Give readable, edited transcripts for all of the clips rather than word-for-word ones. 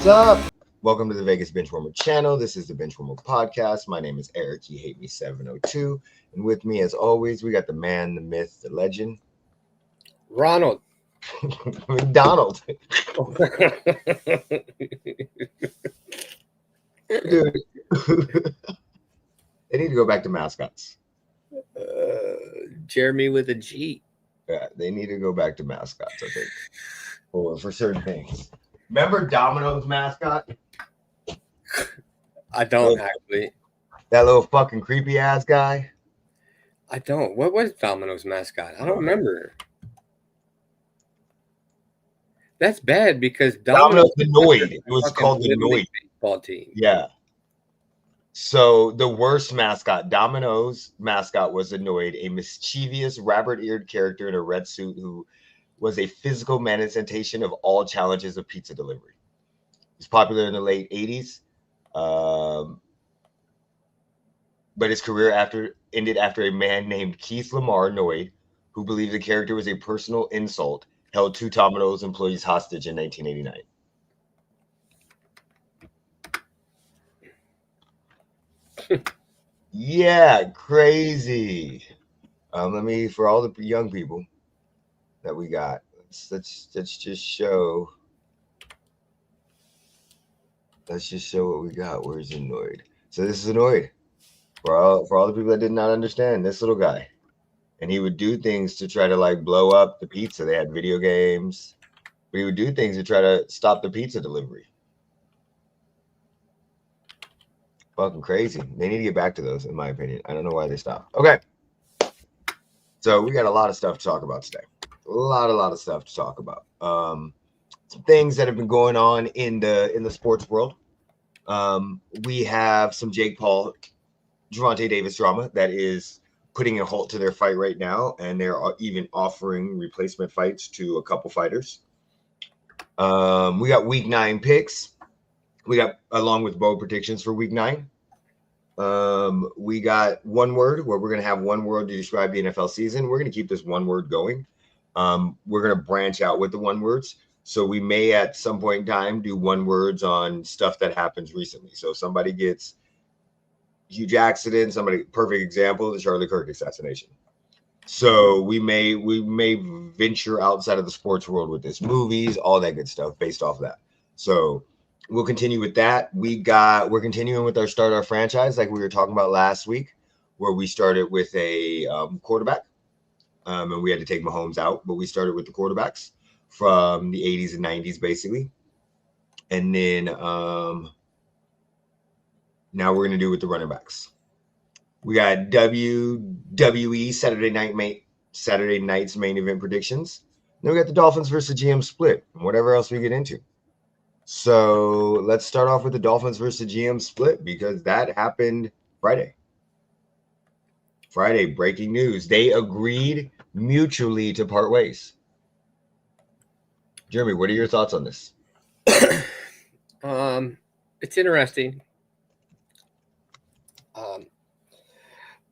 up? Welcome to the Vegas Benchwarmer channel. This is the Benchwarmer podcast. My name is Eric. You hate me 702. And with me, as always, we got the man, the myth, the legend, Ronald. McDonald. Dude, they need to go back to mascots. Jeremy with a G. Yeah, they need to go back to mascots, I think, for certain things. Remember Domino's mascot? I don't actually. That little fucking creepy ass guy? I don't. What was Domino's mascot? I don't remember. That's bad because Domino's the Noid. It was called the Noid baseball team. Yeah. So the worst mascot, Domino's mascot, was the Noid, a mischievous, rabbit-eared character in a red suit who was a physical manifestation of all challenges of pizza delivery. He was popular in the late 80s, but his career ended after a man named Keith Lamar Noid, who believed the character was a personal insult, held two Domino's employees hostage in 1989. Yeah, crazy. For all the young people that we got, let's just show. Let's just show what we got. Where's Annoyed? So this is Annoyed. For all the people that did not understand, this little guy. And he would do things to try to like blow up the pizza. They had video games. But he would do things to try to stop the pizza delivery. Fucking crazy. They need to get back to those, in my opinion. I don't know why they stopped. Okay. So we got a lot of stuff to talk about today. A lot of stuff to talk about. Some things that have been going on in the sports world. We have some Jake Paul, Gervonta Davis drama that is putting a halt to their fight right now, and they're even offering replacement fights to a couple fighters. We got week 9 picks. We got, along with bold predictions for week 9. We got one word where we're going to have one word to describe the NFL season. We're going to keep this one word going. We're going to branch out with the one words. So we may at some point in time do one words on stuff that happens recently. So somebody gets huge accident, perfect example, the Charlie Kirk assassination. So we may venture outside of the sports world with this, movies, all that good stuff based off that. So we'll continue with that. We're continuing with our start our franchise like we were talking about last week, where we started with a quarterback, and we had to take Mahomes out, but we started with the quarterbacks from the 80s and 90s, basically. And then now we're going to do with the running backs. We got WWE Saturday night's main event predictions. Then we got the Dolphins versus GM Split, and whatever else we get into. So let's start off with the Dolphins versus GM Split, because that happened Friday. Breaking news. They agreed mutually to part ways. Jeremy, what are your thoughts on this? It's interesting. I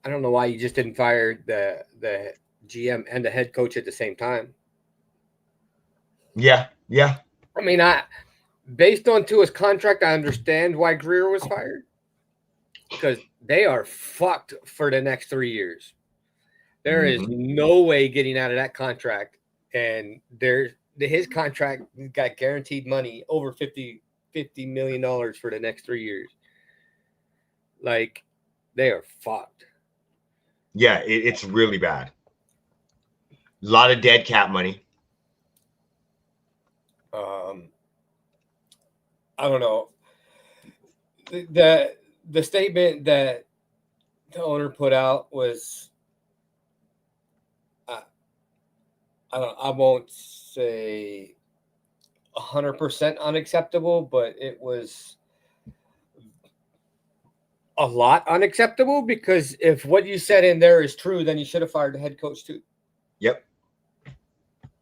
don't know why you just didn't fire the GM and the head coach at the same time. Yeah. I mean, based on Tua's contract, I understand why Greer was fired, because they are fucked for the next 3 years. There is no way getting out of that contract, and his contract got guaranteed money over $50 million for the next 3 years. Like, they are fucked. Yeah, it's really bad. A lot of dead cap money. I don't know. The statement that the owner put out was, I won't say 100% unacceptable, but it was a lot unacceptable, because if what you said in there is true, then you should have fired the head coach too. Yep.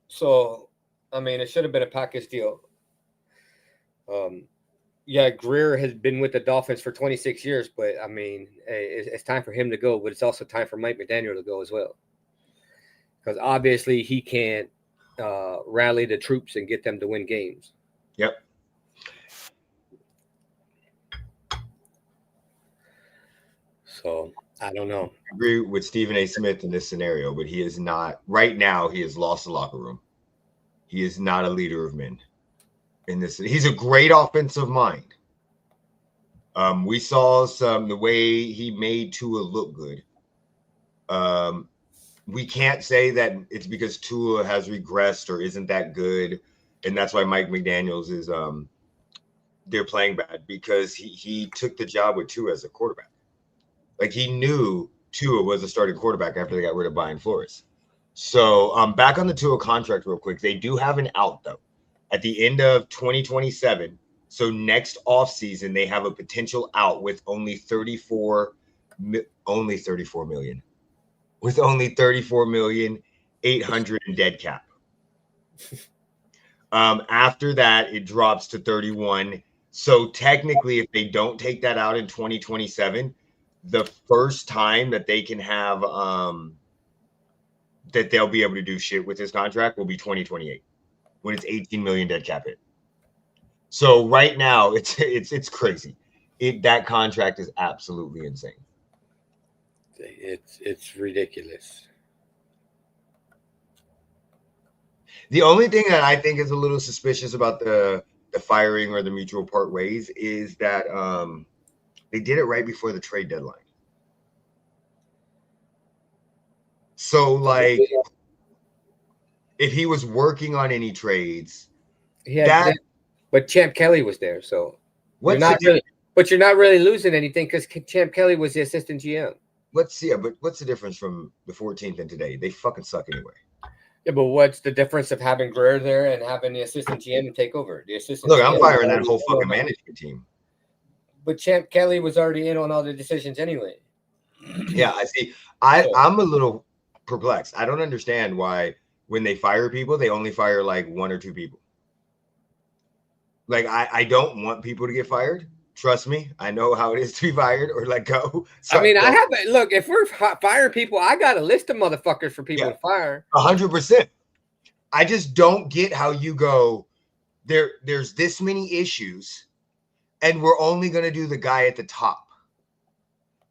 So, I mean, it should have been a package deal. Yeah, Greer has been with the Dolphins for 26 years, but I mean, it's time for him to go, but it's also time for Mike McDaniel to go as well. Because obviously he can't rally the troops and get them to win games. Yep. So I don't know. I agree with Stephen A. Smith in this scenario, but he is not right now. He has lost the locker room. He is not a leader of men in this. He's a great offensive mind. We saw the way he made Tua look good. We can't say that it's because Tua has regressed or isn't that good, and that's why Mike McDaniels is they're playing bad, because he took the job with Tua as a quarterback. Like, he knew Tua was a starting quarterback after they got rid of Brian Flores. So back on the Tua contract real quick. They do have an out, though. At the end of 2027, so next offseason, they have a potential out with only 34 million. With only 34,800,000 in dead cap. After that, it drops to 31. So technically, if they don't take that out in 2027, the first time that they can have that they'll be able to do shit with this contract will be 2028, when it's 18 million dead cap hit. So right now, it's crazy. That contract is absolutely insane. It's ridiculous. The only thing that I think is a little suspicious about the firing or the mutual part ways is that they did it right before the trade deadline. So, like, if he was working on any trades, but Champ Kelly was there, so you're not really losing anything because Champ Kelly was the assistant GM. But what's the difference from the 14th and today? They fucking suck anyway. Yeah, but what's the difference of having Greer there and having the assistant GM to take over? The assistant. Look, I'm firing that whole fucking management team. But Champ Kelly was already in on all the decisions anyway. Yeah, I see. I'm a little perplexed. I don't understand why when they fire people, they only fire like one or two people. Like, I don't want people to get fired. Trust me, I know how it is to be fired or let go. So I mean, look, if we're firing people, I got a list of motherfuckers for people to fire. 100%. I just don't get how you go, there's this many issues, and we're only going to do the guy at the top.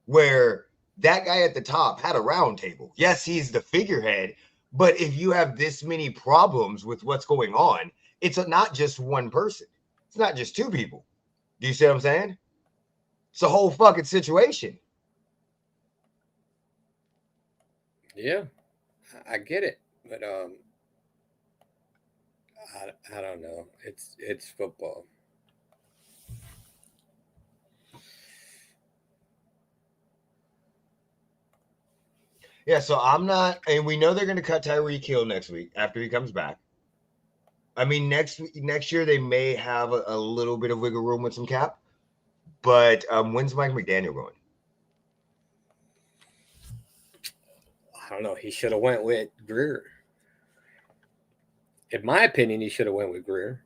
Where that guy at the top had a round table. Yes, he's the figurehead, but if you have this many problems with what's going on, it's not just one person. It's not just two people. Do you see what I'm saying? It's a whole fucking situation. Yeah, I get it, but I don't know. It's football. Yeah, so I'm not, and we know they're going to cut Tyreek Hill next week after he comes back. I mean, next year they may have a little bit of wiggle room with some cap, but when's Mike McDaniel going? I don't know. He should have went with Greer. In my opinion, he should have went with Greer.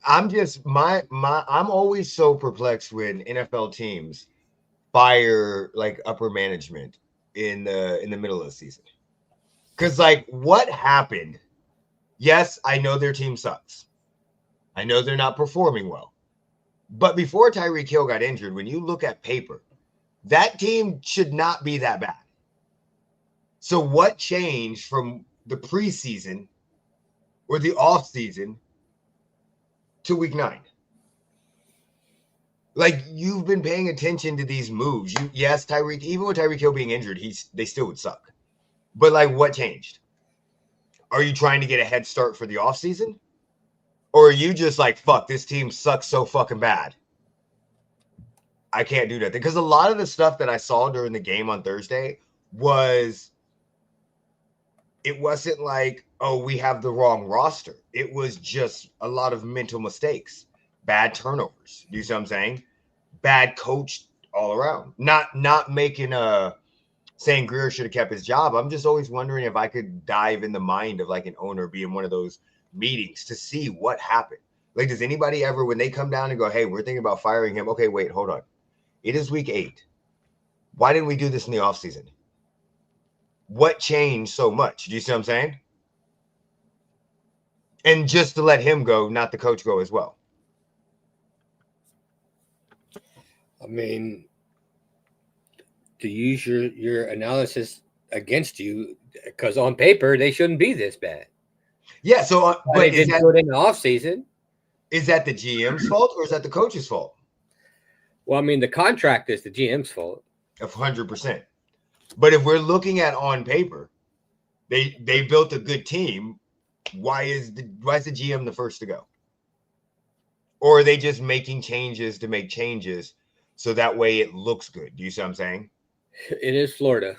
I'm just I'm always so perplexed when NFL teams fire like upper management in the middle of the season. Because, like, what happened? Yes, I know their team sucks. I know they're not performing well. But before Tyreek Hill got injured, when you look at paper, that team should not be that bad. So what changed from the preseason or the offseason to week 9? Like, you've been paying attention to these moves. Yes, Tyreek, even with Tyreek Hill being injured, they still would suck. But, like, what changed? Are you trying to get a head start for the offseason? Or are you just like, fuck, this team sucks so fucking bad, I can't do that? Because a lot of the stuff that I saw during the game on Thursday it wasn't like, oh, we have the wrong roster. It was just a lot of mental mistakes, bad turnovers. Do you see what I'm saying? Bad coach all around. Not making saying Greer should have kept his job. I'm just always wondering if I could dive in the mind of like an owner being one of those meetings to see what happened. Like, does anybody ever, when they come down and go, hey, we're thinking about firing him. Okay, wait, hold on. It is week 8. Why didn't we do this in the offseason? What changed so much? Do you see what I'm saying? And just to let him go, not the coach go as well. I mean, to use your analysis against you, because on paper they shouldn't be this bad. Yeah. So, But they didn't do it in the offseason. Is that the GM's fault or is that the coach's fault? Well, I mean, the contract is the GM's fault. 100%. But if we're looking at on paper, they built a good team. Why is the GM the first to go? Or are they just making changes to make changes so that way it looks good? Do you see what I'm saying? It is Florida.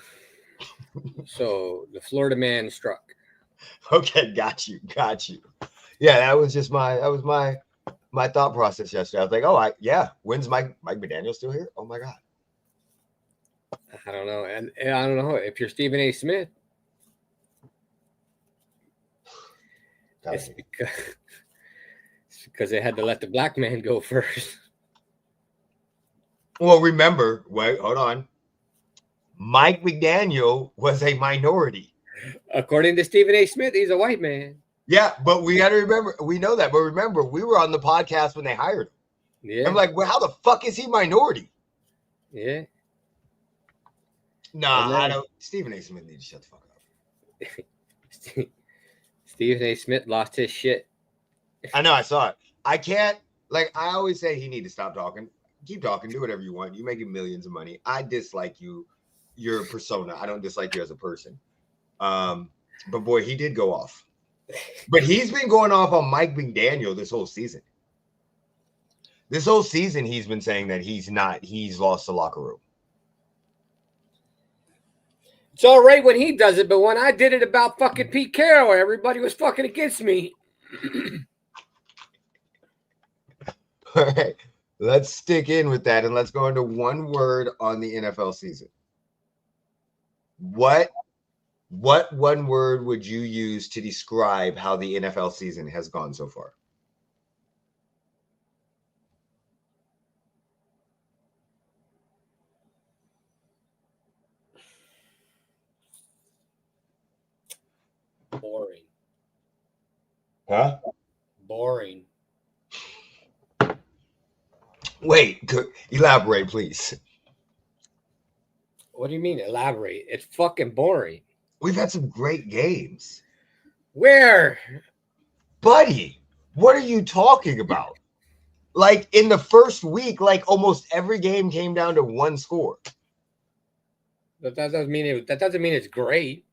So the Florida man struck. Okay, got you. Yeah, that was my thought process yesterday. I was like, when's Mike McDaniel still here? Oh my God. I don't know. And I don't know if you're Stephen A. Smith. It's because they had to let the black man go first. Well, remember, hold on. Mike McDaniel was a minority. According to Stephen A. Smith, he's a white man. Yeah, but we got to remember, we know that, but remember, we were on the podcast when they hired him. Yeah. I'm like, well, how the fuck is he minority? Yeah. Nah, I don't. Stephen A. Smith needs to shut the fuck up. Stephen A. Smith lost his shit. I know, I saw it. I can't, like, I always say he need to stop talking. Keep talking, do whatever you want. You're making millions of money. I dislike you, your persona. I don't dislike you as a person. But boy, he did go off. But he's been going off on Mike McDaniel this whole season. This whole season, he's been saying that he's lost the locker room. It's all right when he does it, but when I did it about fucking Pete Carroll, everybody was fucking against me. All right, let's stick in with that and let's go into one word on the NFL season. What one word would you use to describe how the NFL season has gone so far? Boring. Huh? Boring. Wait, elaborate, please. What do you mean elaborate? It's fucking boring. We've had some great games. Where? Buddy, what are you talking about? Like in the first week, like almost every game came down to one score. But that doesn't mean it's great.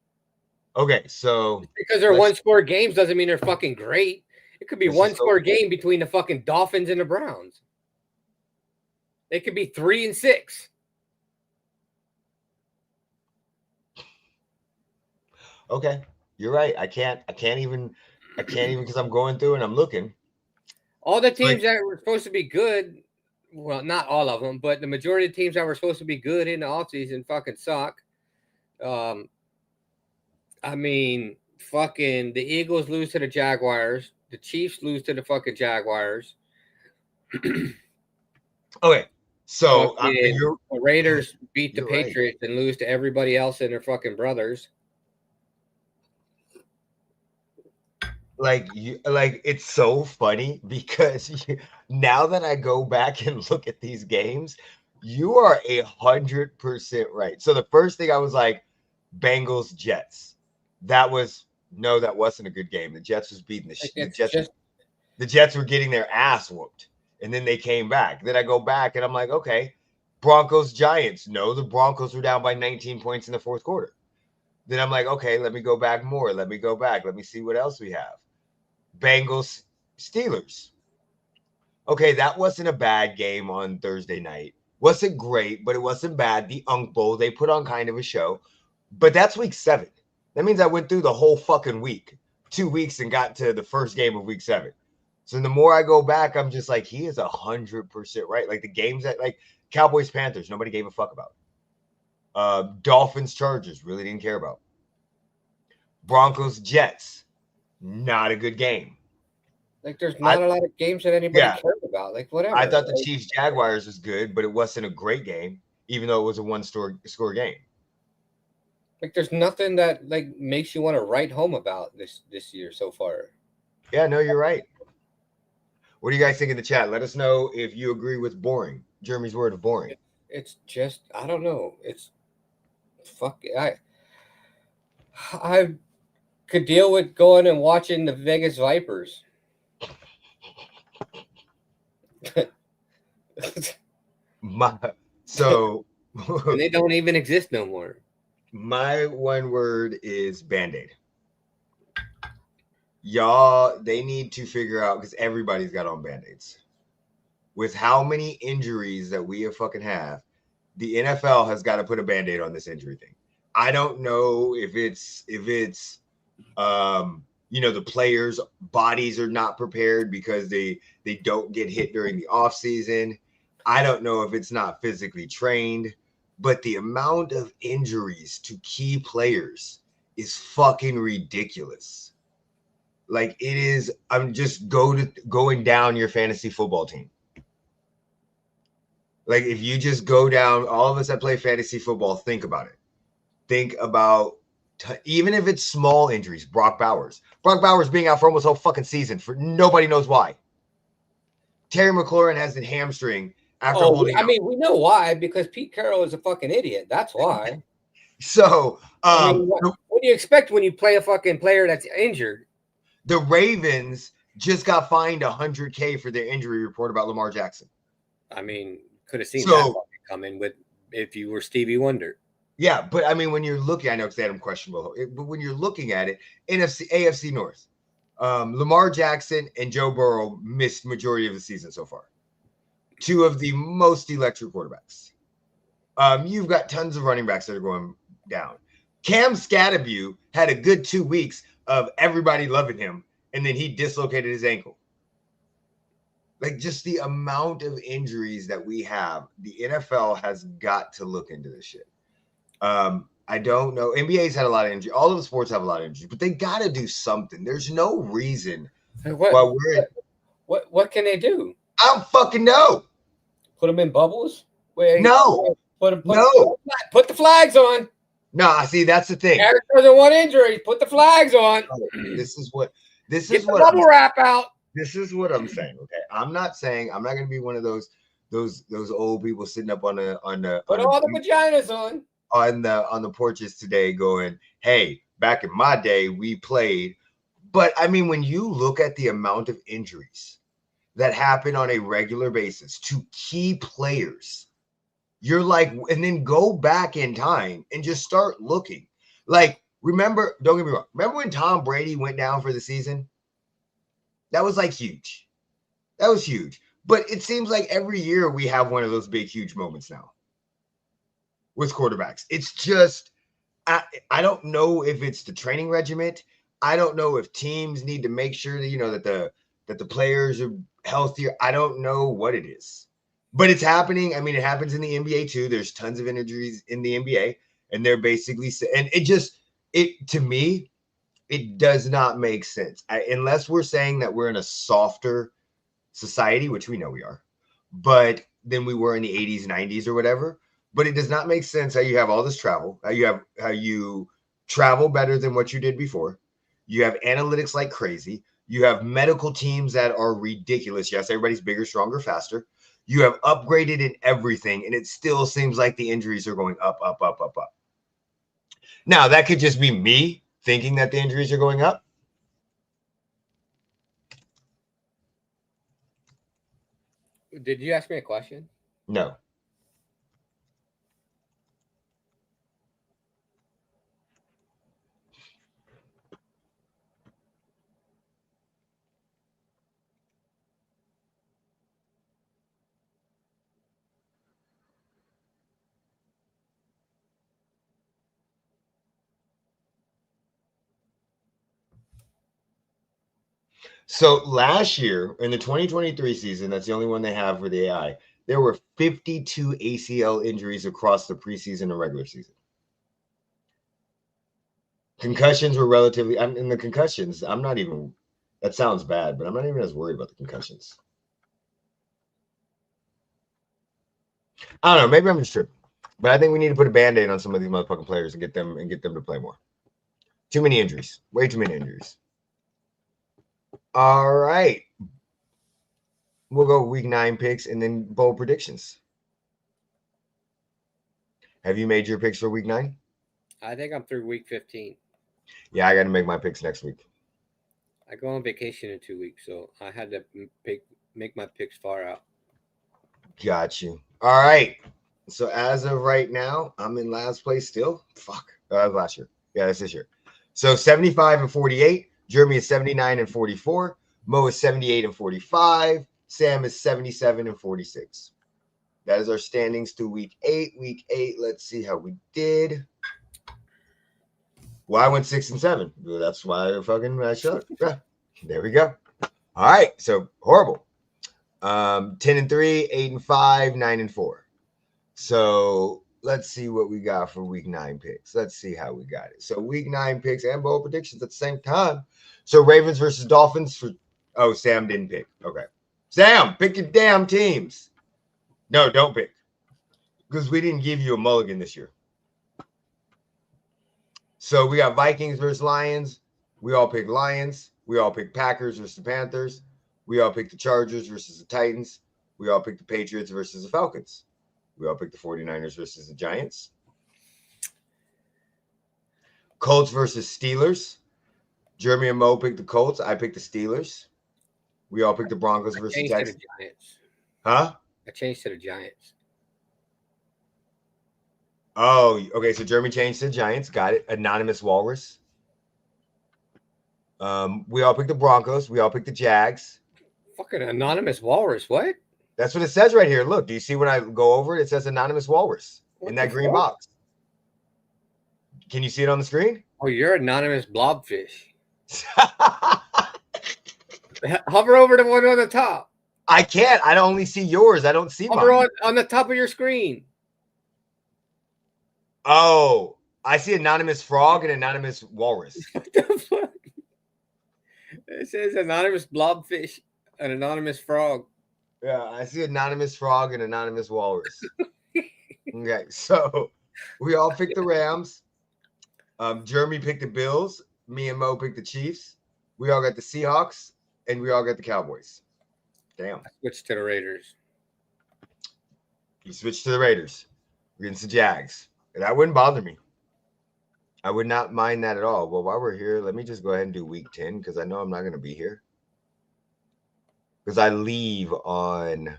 Okay, so because they're one-score games doesn't mean they're fucking great. It could be one-score game between the fucking Dolphins and the Browns. They could be 3-6. Okay, you're right. I can't even because I'm going through and I'm looking. All the teams that were supposed to be good, well, not all of them, but the majority of the teams that were supposed to be good in the offseason fucking suck. I mean, fucking the Eagles lose to the Jaguars. The Chiefs lose to the fucking Jaguars. Okay, so the Raiders beat the Patriots and lose to everybody else and their fucking brothers. Like it's so funny because now that I go back and look at these games, you are 100% right. So the first thing I was like, Bengals Jets. That wasn't a good game. The Jets was beating the Jets were getting their ass whooped, and then they came back. Then I go back and I'm like, okay, Broncos Giants. No, the Broncos were down by 19 points in the fourth quarter. Then I'm like, okay, let me go back more. Let me go back. Let me see what else we have. Bengals Steelers. Okay, that wasn't a bad game on Thursday night. Wasn't great, but it wasn't bad. The Unk Bowl, they put on kind of a show. But that's week 7. That means I went through the whole fucking week, 2 weeks, and got to the first game of week 7. So the more I go back, I'm just like, he is 100% right. Like the games that like Cowboys Panthers, nobody gave a fuck about. Dolphins Chargers, really didn't care about. Broncos Jets, not a good game. Like there's not a lot of games that anybody cared about. Like whatever. I thought the Chiefs Jaguars was good, but it wasn't a great game, even though it was a one-score game. Like there's nothing that like makes you want to write home about this year so far. Yeah, no, you're right. What do you guys think in the chat? Let us know if you agree with boring. Jeremy's word of boring. It's just I don't know. Fuck it. I could deal with going and watching the Vegas Vipers. So And they don't even exist no more. My one word is Band-Aid. Y'all, they need to figure out, because everybody's got on Band-Aids. With how many injuries that we have fucking have, the NFL has got to put a Band-Aid on this injury thing. I don't know if it's the players' bodies are not prepared because they don't get hit during the off season. I don't know if it's not physically trained, but the amount of injuries to key players is fucking ridiculous. Like it is. I'm just going down your fantasy football team. Like if you just go down, all of us that play fantasy football, think about it. Think about even if it's small injuries. Brock Bowers being out for almost a whole fucking season for nobody knows why. Terry McLaurin has a hamstring after holding. I mean, we know why, because Pete Carroll is a fucking idiot. That's why. So, what do you expect when you play a fucking player that's injured? The Ravens just got fined $100K for their injury report about Lamar Jackson. I mean, could have seen that coming with if you were Stevie Wonder. Yeah, but I mean, when you're looking, I know because they had him questionable, but when you're looking at it, AFC North, Lamar Jackson and Joe Burrow missed majority of the season so far. Two of the most electric quarterbacks. You've got tons of running backs that are going down. Cam Scatterview had a good 2 weeks of everybody loving him, and then he dislocated his ankle. Like just the amount of injuries that we have, the NFL has got to look into this shit. I don't know. NBA's had a lot of injury. All of the sports have a lot of injury, but they got to do something. There's no reason why we're what can they do? I don't fucking know. Put them in bubbles? No. Put the flags on. No, I see. That's the thing. Eric doesn't want injuries. Put the flags on. This is what bubble wrap out. This is what I'm saying. Okay, I'm not going to be one of those old people sitting up on the vaginas on the porches today, going, "Hey, back in my day, we played." But I mean, when you look at the amount of injuries that happen on a regular basis to key players, you're like, and then go back in time and just start looking. Like, remember, don't get me wrong. Remember when Tom Brady went down for the season? That was like huge. That was huge. But it seems like every year we have one of those big, huge moments now with quarterbacks. It's just, I don't know if it's the training regiment. I don't know if teams need to make sure that, that the players are healthier. I don't know what it is. But it's happening. I mean, it happens in the NBA too. There's tons of injuries in the NBA, and they're basically, and to me, it does not make sense unless we're saying that we're in a softer society, which we know we are, but than we were in the 80s, 90s or whatever. But it does not make sense how you have all this travel, how you travel better than what you did before. You have analytics like crazy. You have medical teams that are ridiculous. Yes, everybody's bigger, stronger, faster. You have upgraded in everything, and it still seems like the injuries are going up, up, up, up, up. Now, that could just be me thinking that the injuries are going up. Did you ask me a question? No. So last year in the 2023 season, that's the only one they have for the AI, there were 52 ACL injuries across the preseason and regular season. Concussions were relatively, in the concussions, I'm not even, that sounds bad, but I'm not even as worried about the concussions. I don't know, maybe I'm just tripping. But I think we need to put a Band-Aid on some of these motherfucking players and get them to play more. Too many injuries. Way too many injuries. All right. We'll go week 9 picks and then bold predictions. Have you made your picks for week 9? I think I'm through week 15. Yeah, I got to make my picks next week. I go on vacation in 2 weeks, so I had to make my picks far out. Got you. All right. So as of right now, I'm in last place still. Fuck. Last year. Yeah, that's this year. So 75 and 48. Jeremy is 79 and 44. Mo is 78 and 45. Sam is 77 and 46. That is our standings through week 8. Week 8, let's see how we did. Well, I went 6 and 7. That's why I shut. Yeah. There we go. All right. So horrible. 10 and 3, 8 and 5, 9 and 4. So let's see what we got for week 9 picks. Let's see how we got it. So week 9 picks and bowl predictions at the same time. So Ravens versus Dolphins for Sam didn't pick. Okay. Sam, pick your damn teams. No, don't pick. Because we didn't give you a mulligan this year. So we got Vikings versus Lions. We all pick Lions. We all pick Packers versus the Panthers. We all pick the Chargers versus the Titans. We all pick the Patriots versus the Falcons. We all pick the 49ers versus the Giants. Colts versus Steelers. Jeremy and Mo picked the Colts. I picked the Steelers. We all picked the Broncos versus the Texans. Giants. Huh? I changed to the Giants. Oh, okay. So Jeremy changed to the Giants. Got it. Anonymous Walrus. We all picked the Broncos. We all picked the Jags. Fucking Anonymous Walrus. What? That's what it says right here. Look, do you see when I go over it? It says Anonymous Walrus in that green box. Can you see it on the screen? Oh, you're Anonymous Blobfish. Hover over the one on the top. I can't. I only see yours. I don't see Hover mine. on the top of your screen. Oh, I see Anonymous Frog and Anonymous Walrus. What the fuck? It says Anonymous Blobfish and Anonymous Frog. Yeah, I see Anonymous Frog and Anonymous Walrus. Okay, so we all picked the Rams. Jeremy picked the Bills. Me and Mo picked the Chiefs. We all got the Seahawks, and we all got the Cowboys. Damn. I switched to the Raiders. You switched to the Raiders against the Jags. That wouldn't bother me. I would not mind that at all. Well, while we're here, let me just go ahead and do week 10 because I know I'm not going to be here. Because I leave on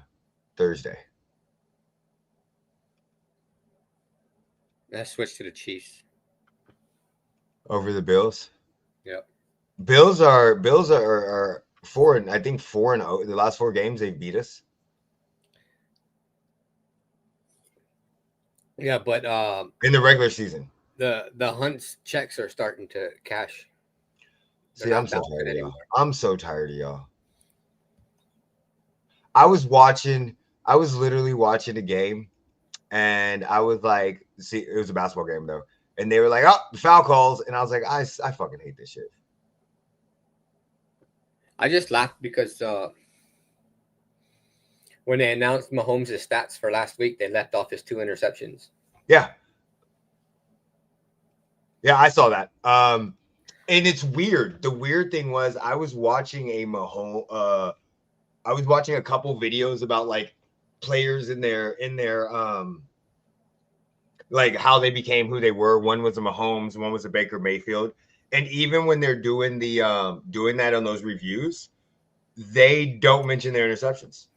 Thursday. I switched to the Chiefs. Over the Bills? Yep. Bills are 4-0. I think 4-0. The last 4 games they beat us. Yeah, but in the regular season. The Hunt's checks are starting to cash. See, I'm so tired of y'all. I'm so tired of y'all. I was literally watching a game, and I was like, see, it was a basketball game though, and they were like, oh, foul calls, and I was like, I fucking hate this shit. I just laughed because when they announced Mahomes' stats for last week, they left off his 2 interceptions. Yeah. Yeah, I saw that. And it's weird. The weird thing was I was watching a couple videos about like players in their like how they became who they were. One was a Mahomes, one was a Baker Mayfield. And even when they're doing doing that on those reviews, they don't mention their interceptions.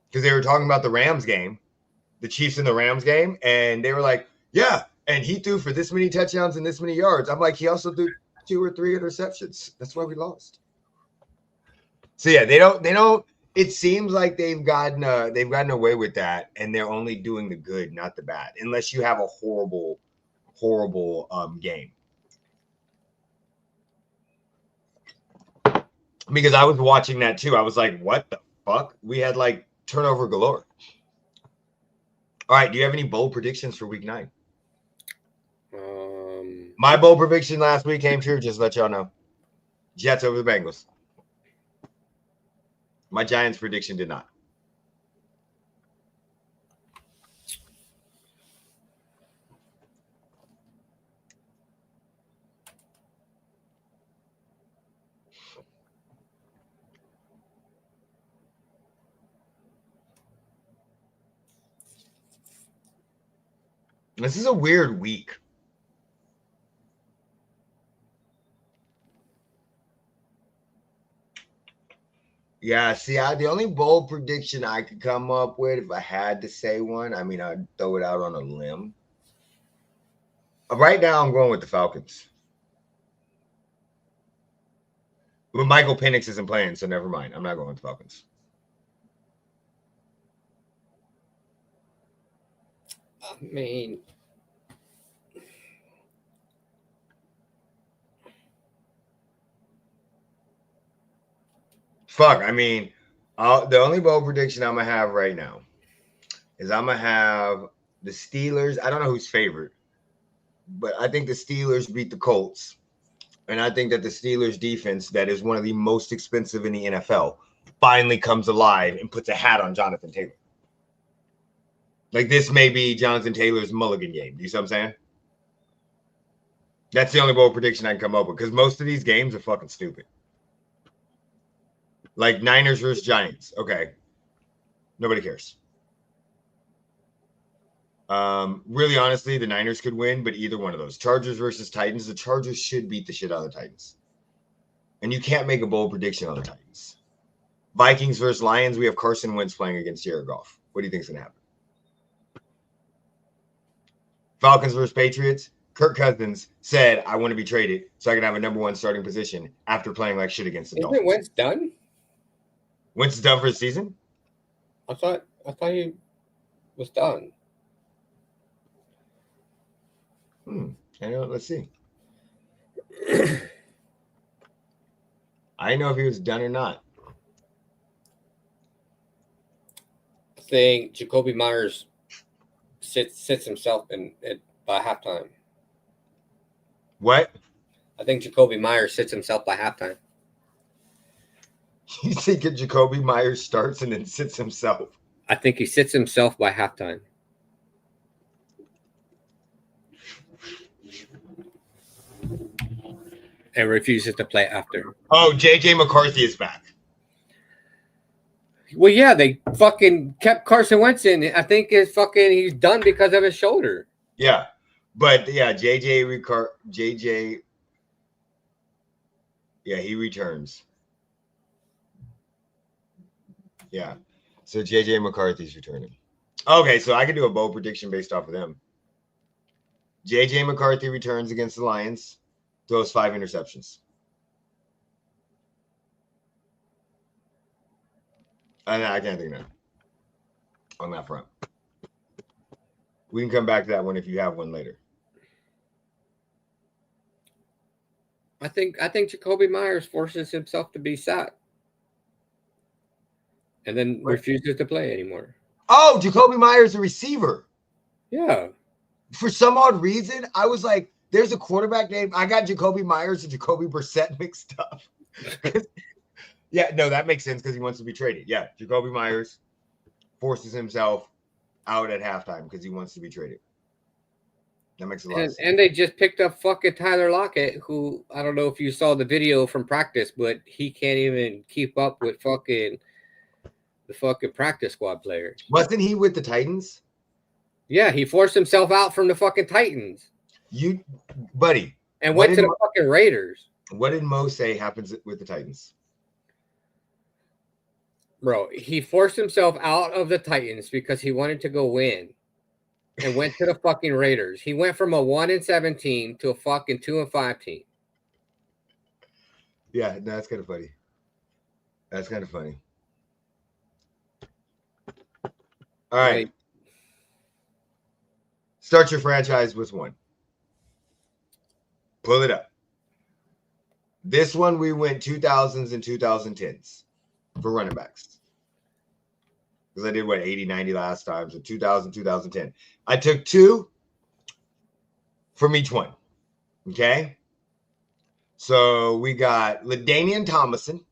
Because they were talking about the Rams game, the Chiefs in the Rams game, and they were like, yeah, and he threw for this many touchdowns and this many yards. I'm like, he also threw 2 or 3 interceptions. That's why we lost. So yeah, they don't. It seems like they've gotten away with that, and they're only doing the good, not the bad, unless you have a horrible game. Because I was watching that too. I was like, what the fuck? We had like turnover galore. All right. Do you have any bold predictions for week 9? My bold prediction last week came true. Just to let y'all know. Jets over the Bengals. My Giants prediction did not. This is a weird week. Yeah, see, the only bold prediction I could come up with if I had to say one, I mean, I'd throw it out on a limb. Right now, I'm going with the Falcons. But Michael Penix isn't playing, so never mind. I'm not going with the Falcons. I mean, fuck. I mean, the only bold prediction I'm gonna have right now is I'm gonna have the Steelers. I don't know who's favorite, but I think the Steelers beat the Colts, and I think that the Steelers defense, that is one of the most expensive in the NFL, finally comes alive and puts a hat on Jonathan Taylor. Like, this may be Jonathan Taylor's mulligan game. Do you see what I'm saying? That's the only bold prediction I can come up with, because most of these games are fucking stupid. Like Niners versus Giants. Okay. Nobody cares. Really, honestly, the Niners could win, but either one of those. Chargers versus Titans. The Chargers should beat the shit out of the Titans. And you can't make a bold prediction on the Titans. Vikings versus Lions. We have Carson Wentz playing against Jared Goff. What do you think is going to happen? Falcons versus Patriots. Kirk Cousins said, I want to be traded so I can have a number one starting position after playing like shit against the Dolphins. Isn't Wentz done? Wentz is done for the season? I thought he was done. I know. Let's see. I didn't know if he was done or not. I think Jacoby Myers sits himself in by halftime. What? I think Jacoby Myers sits himself by halftime. You think Jacoby Myers starts and then sits himself? I think he sits himself by halftime. And refuses to play after. Oh, JJ McCarthy is back. Well, yeah, they fucking kept Carson Wentz in. I think he's done because of his shoulder. Yeah. But yeah, JJ, yeah, he returns. Yeah. So JJ McCarthy's returning. Okay, so I can do a bold prediction based off of them. JJ McCarthy returns against the Lions, throws 5 interceptions. I can't think of that on that front. We can come back to that one if you have one later. I think Jacoby Myers forces himself to be sat and then refuses to play anymore. Oh, Jacoby Myers, a receiver. Yeah. For some odd reason, I was like, there's a quarterback name. I got Jacoby Myers and Jacoby Brissett mixed up. Yeah, no, that makes sense because he wants to be traded. Yeah, Jacoby Myers forces himself out at halftime because he wants to be traded. That makes a lot of sense. And they just picked up fucking Tyler Lockett, who, I don't know if you saw the video from practice, but he can't even keep up with the fucking practice squad players. Wasn't he with the Titans? Yeah, he forced himself out from the fucking Titans. Buddy. And went to the fucking Raiders. What did Mo say happens with the Titans? Bro, he forced himself out of the Titans because he wanted to go win and went to the fucking Raiders. He went from a 1-7 team to a fucking 2-5 team. Yeah, no, that's kind of funny. That's kind of funny. All right. Start your franchise with one. Pull it up. This one we went 2000s and 2010s for running backs. Because I did 80, 90 last time. So 2000, 2010. I took 2 from each one. Okay. So we got LaDainian Tomlinson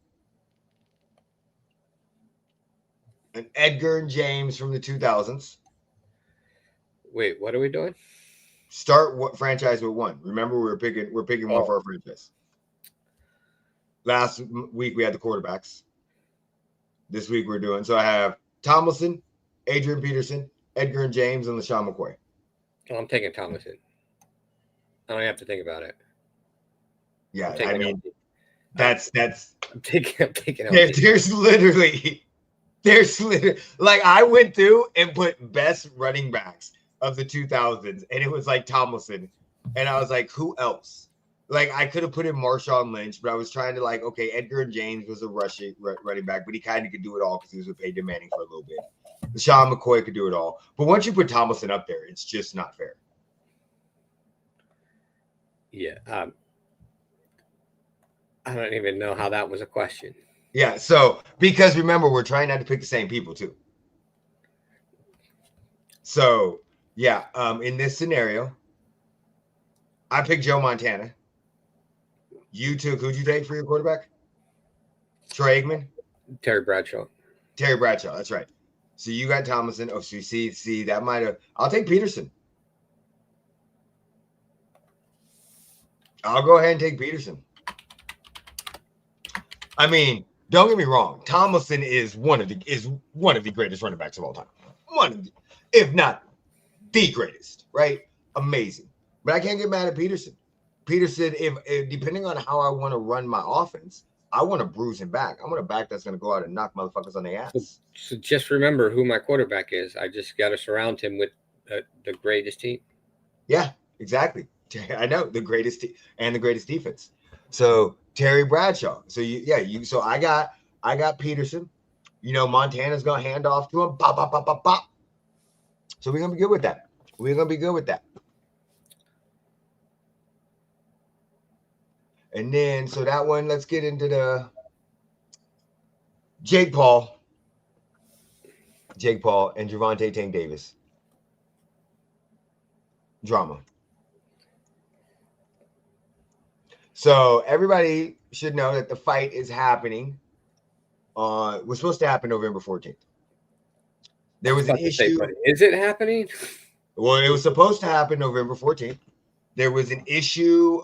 and Edgar and James from the 2000s. Wait, what are we doing? Start what franchise with one. Remember, we're picking one for our franchise. Last week we had the quarterbacks. This week we're doing. So I have Tomlinson, Adrian Peterson, Edgar and James, and LaShawn McCoy. Oh, I'm taking Tomlinson. I don't have to think about it. Yeah, I mean, That's I'm taking there's literally like I went through and put best running backs of the 2000s, and it was like Tomlinson, and I was like, who else? Like I could have put in Marshawn Lynch, but I was trying to like, okay, Edgar and James was a running back, but he kind of could do it all because he was with Peyton Manning for a little bit. Sean McCoy could do it all, but once you put Tomlinson up there, it's just not fair. Yeah, I don't even know how that was a question. Yeah, so because remember, we're trying not to pick the same people too. So yeah, in this scenario, I picked Joe Montana. You took, who'd you take for your quarterback? Troy Aikman? Terry Bradshaw. Terry Bradshaw, that's right. So you got Tomlinson. Oh, so you see, that might have. I'll take Peterson. I'll go ahead and take Peterson. I mean, don't get me wrong. Tomlinson is one of the greatest running backs of all time. One of the, if not the greatest, right? Amazing. But I can't get mad at Peterson. Peterson, if depending on how I want to run my offense, I want to bruise him back. I want a back that's going to go out and knock motherfuckers on their ass. So just remember who my quarterback is. I just got to surround him with the greatest team. Yeah, exactly. I know the greatest and the greatest defense. So Terry Bradshaw. So So I got Peterson. You know, Montana's gonna hand off to him. Pop, pop, pop, pop, pop. So we're gonna be good with that. We're gonna be good with that. And then so that one, let's get into the Jake Paul and Gervonta Tank Davis drama. So everybody should know that the fight is happening. Was supposed to happen November 14th. There was an issue. Is it happening? Well, it was supposed to happen November 14th. There was an issue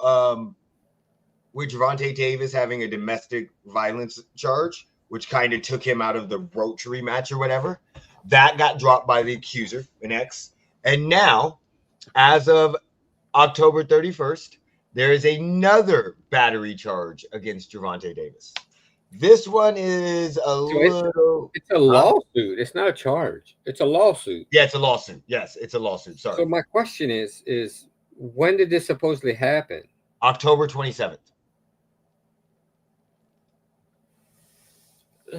with Gervonta Davis having a domestic violence charge, which kind of took him out of the Rotary match or whatever. That got dropped by the accuser, an ex. And now, as of October 31st, there is another battery charge against Gervonta Davis. This one is It's a lawsuit. It's not a charge. It's a lawsuit. Yeah, it's a lawsuit. Yes, it's a lawsuit. Sorry. So my question is when did this supposedly happen? October 27th.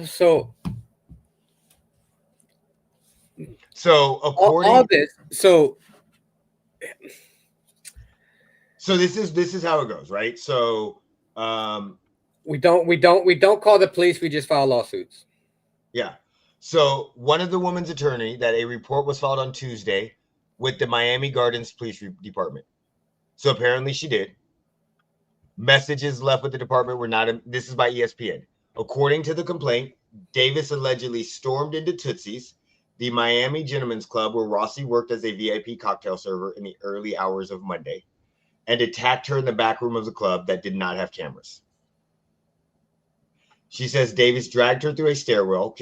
So according all this, so this is how it goes, right? So we don't call the police, we just file lawsuits. Yeah. So one of the woman's attorney that a report was filed on Tuesday with the Miami Gardens Police Department. So apparently she did. Messages left with the department were not. This is by ESPN. According to the complaint, Davis allegedly stormed into Tootsie's, the Miami Gentlemen's Club where Rossi worked as a VIP cocktail server in the early hours of Monday, and attacked her in the back room of the club that did not have cameras. She says Davis dragged her through a stairwell,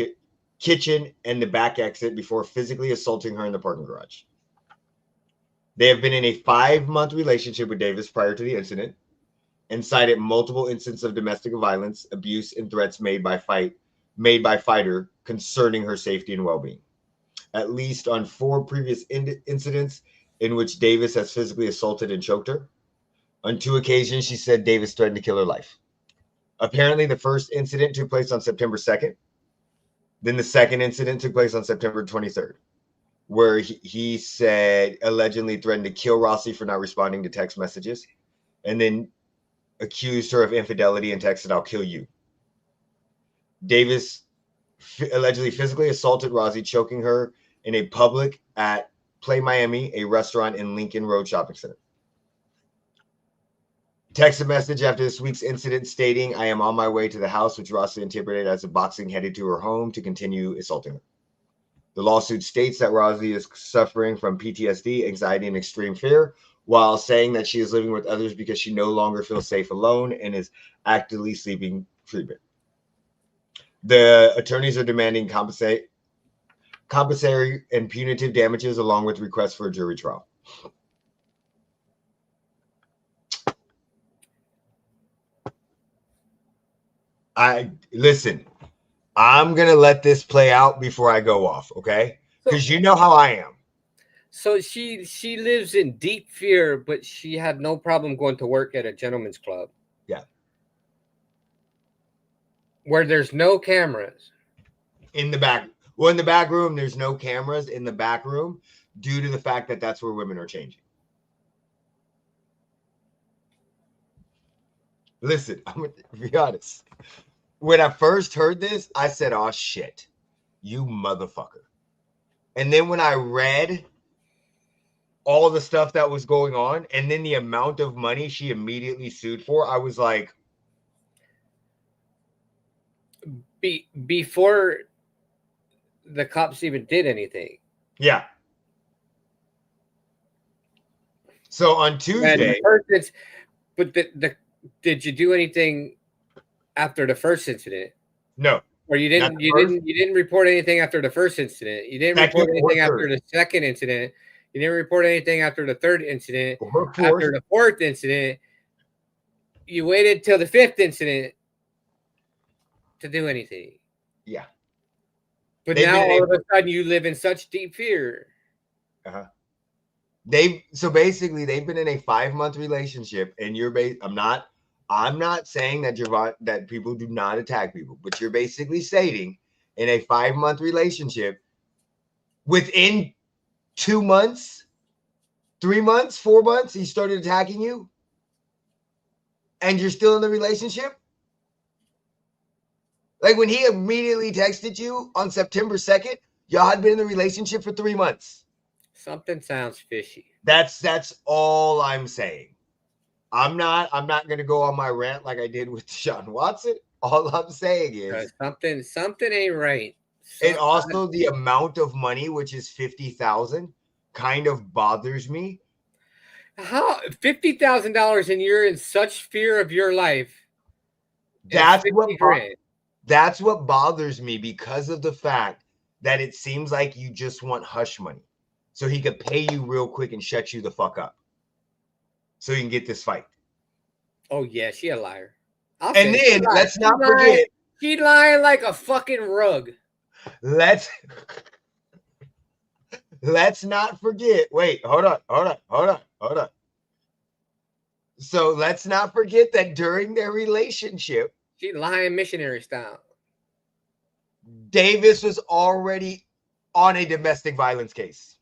kitchen, and the back exit before physically assaulting her in the parking garage. They have been in a 5-month relationship with Davis prior to the incident and cited multiple instances of domestic violence, abuse, and threats made by fighter concerning her safety and well-being. At least on 4 previous incidents in which Davis has physically assaulted and choked her. On 2 occasions, she said Davis threatened to kill her life. Apparently, the first incident took place on September 2nd. Then the second incident took place on September 23rd, where he said allegedly threatened to kill Rossi for not responding to text messages, and then accused her of infidelity and texted, "I'll kill you." Davis allegedly physically assaulted Rossi, choking her in a public at Play Miami, a restaurant in Lincoln Road Shopping Center. Text a message after this week's incident stating, "I am on my way to the house," which Rossi interpreted as a boxing headed to her home to continue assaulting her. The lawsuit states that Rossi is suffering from PTSD, anxiety, and extreme fear, while saying that she is living with others because she no longer feels safe alone and is actively seeking treatment. The attorneys are demanding compensatory and punitive damages along with requests for a jury trial. Listen, I'm going to let this play out before I go off, okay? Because you know how I am. So she lives in deep fear, but she had no problem going to work at a gentleman's club. Yeah. Where there's no cameras. In the back. Well, in the back room, there's no cameras in the back room due to the fact that that's where women are changing. Listen, I'm going to be honest. When I first heard this, I said, oh, shit, you motherfucker. And then when I read all the stuff that was going on and then the amount of money she immediately sued for, I was like, before the cops even did anything. Yeah. So on Tuesday, but did you do anything after the first incident? No. Or you didn't report anything after the first incident. You didn't report anything after the second incident. You didn't report anything after the third incident. After the fourth incident, you waited till the fifth incident to do anything. Yeah. But now all of a sudden you live in such deep fear. Uh-huh. So basically they've been in a 5-month relationship, and I'm not saying that people do not attack people, but you're basically stating in a 5-month relationship, within 2 months, 3 months, 4 months, he started attacking you, and you're still in the relationship? Like when he immediately texted you on September 2nd, y'all had been in the relationship for 3 months. Something sounds fishy. That's all I'm saying. I'm not going to go on my rant like I did with Deshaun Watson. All I'm saying is something ain't right. And also the amount of money, which is $50,000, kind of bothers me. How $50,000 and you're in such fear of your life? That's what bothers me, because of the fact that it seems like you just want hush money, so he could pay you real quick and shut you the fuck up, so you can get this fight. Oh yeah, she a liar. And then let's not forget, she lying like a fucking rug. Let's not forget. Wait, hold on. So let's not forget that during their relationship, she lying missionary style. Davis was already on a domestic violence case.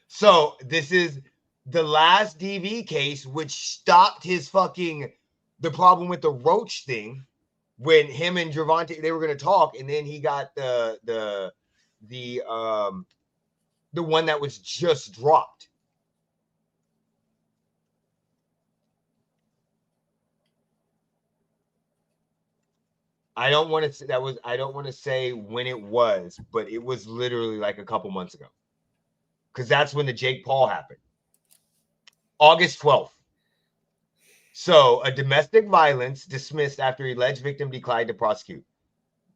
So this is the last DV case, which stopped his the problem with the Roach thing, when him and Gervonta, they were going to talk, and then he got the one that was just dropped. I don't want to say when it was, but it was literally like a couple months ago, because that's when the Jake Paul happened. August 12th. So a domestic violence dismissed after alleged victim declined to prosecute.